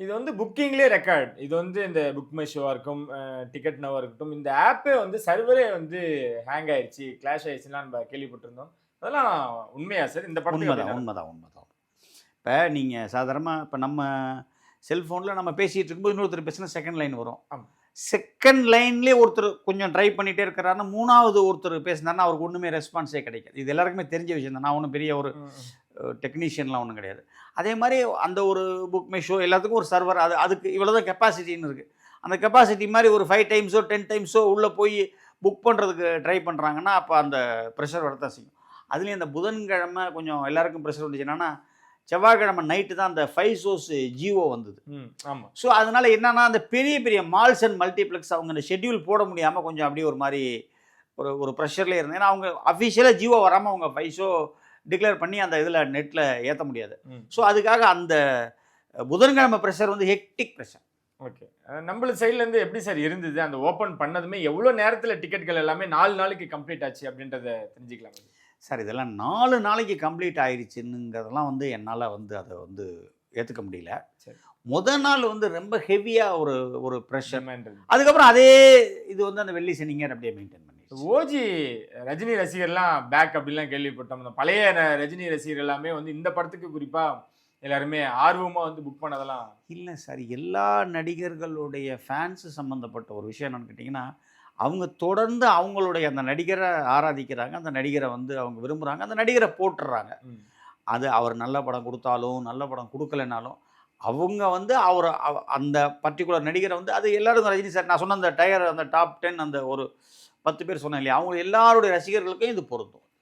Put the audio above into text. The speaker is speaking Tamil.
இது வந்து புக்கிங்லயே ரெக்கார்ட். இது வந்து இந்த புக் மை ஷோவா இருக்கும், டிக்கெட் நவ்வா இருக்கட்டும். இந்த ஆப்பே வந்து சர்வரே வந்து ஹேங் ஆயிருச்சு, கிளாஷ் ஆயிருச்சுலாம் நம்ம கேள்விப்பட்டிருந்தோம். அதெல்லாம் உண்மையா சார்? இந்த படத்துக்கு அப்படி உண்மதான், நடந்ததா? உண்மதான், உண்மதான். இப்ப நீங்க சாதாரணமா இப்ப நம்ம செல்ஃபோன்ல நம்ம பேசிட்டு இருக்கும்போது இன்னொருத்தர் பேசினா செகண்ட் லைன் வரும். ஆமா. செகண்ட் லைன்லயே ஒருத்தர் கொஞ்சம் ட்ரை பண்ணிட்டே இருக்கிறாருன்னா, 3வது ஒருத்தர் பேசினாருன்னா, அவருக்கு ஒண்ணுமே ரெஸ்பான்ஸே கிடைக்காது. இது எல்லாருக்குமே தெரிஞ்ச விஷயம் தான். நான் ஒண்ணும் பெரிய ஒரு ம், ம். டெக்னீஷியன்லாம் ஒண்ணும் கிடையாது. அதே மாரி அந்த ஒரு புக் மை ஷோ எல்லாத்துக்கும் ஒரு சர்வர் அதுக்கு இவ்வளோதான் கெப்பாசிட்டின்னு இருக்கு. அந்த கெப்பாசிட்டி மாரி ஒரு 5 டைம்ஸோ, 10 டைம்ஸோ உள்ள போய் புக் பண்றதுக்கு ட்ரை பண்றாங்கன்னா, அப்ப அந்த பிரஷர் வரத்தான் செய்யும். அதுலயும் இந்த புதன்கிழமை கொஞ்சம் எல்லாருக்கும் பிரஷர் வந்துச்சு. என்னன்னா, செவ்வாய்க்கிழமை நைட்டு தான் அந்த 5 ஷோஸ் ஜியோ வந்தது. ம். ஆமா. ஸோ, அதனால என்னன்னா, அந்த பெரிய பெரிய மால்ஸ் அண்ட் மல்டிப்ளெக்ஸ் அவங்க அந்த ஷெட்யூல் போட முடியாம கொஞ்சம் அப்படியே ஒரு மாரி ஒரு ஒரு பிரஷர்லயே இருந்தேன். ஏன்னா, அவங்க அஃபிஷியலா ஜியோ வராம அவங்க 5 ஷோ டிக்ளேர் பண்ணி அந்த இதில நெட்ல ஏத்த முடியாது. ம். ஸோ, அதுக்காக அந்த புதன்கிழமை பிரஷர் வந்து ஹெக்டிக் பிரஷர். ஓகே. நம்மள சைடுல இருந்து எப்படி சார் இருந்தது? அந்த ஓப்பன் பண்ணதுமே எவ்வளோ நேரத்துல டிக்கெட்கள் எல்லாமே 4 நாளைக்கு கம்ப்ளீட் ஆச்சு அப்படின்றத தெரிஞ்சுக்கலாமா? சார் இதெல்லாம் 4 நாளைக்கு கம்ப்ளீட் ஆயிருச்சுங்கிறதெல்லாம் வந்து என்னால வந்து அத வந்து ஏத்துக்க முடியல. சரி. நாள் வந்து ரொம்ப ஹெவியா ஒரு ஒரு பிரஷர். டிமாண்ட் இருந்துச்சு. அதுக்கப்புறம் அதே இது வந்து அந்த வெள்ளி சனிங்கன்னு அப்படியே மெயின்டெயின் பண்ணிருச்சு. ஓஜி ரஜினி ரசிகர்லாம் பேக் அப்படிலாம் கேள்விப்பட்டோம். அந்த பழைய ரஜினி ரசிகர் எல்லாமே வந்து இந்த படத்துக்கு குறிப்பா எல்லாருமே ஆர்வமா வந்து புக் பண்ணதெல்லாம் இல்ல சார். எல்லா நடிகர்களுடைய ஃபேன்ஸ் சம்மந்தப்பட்ட ஒரு விஷயம் என்னன்னு கேட்டீங்கன்னா, அவங்க தொடர்ந்து அவங்களுடைய அந்த நடிகர ஆராதிக்கிறாங்க. அந்த நடிகர வந்து அவங்க விரும்புறாங்க. அந்த நடிகர போட்டுர்றாங்க. ம். அது அவர் நல்ல படம் குடுத்தாலும், நல்ல படம் குடுக்கலைனாலும், அவங்க வந்து அவர அந்த பர்ட்டிகுலர் நடிகர வந்து அது எல்லாரும் ரஜினி சார் நான் சொன்ன அந்த டாப் 10 அந்த ஒரு 10 பேர் சொன்னேன் இல்லையா? அவங்க எல்லாருடைய ரசிகர்களுக்கும் இது பொருந்தும்.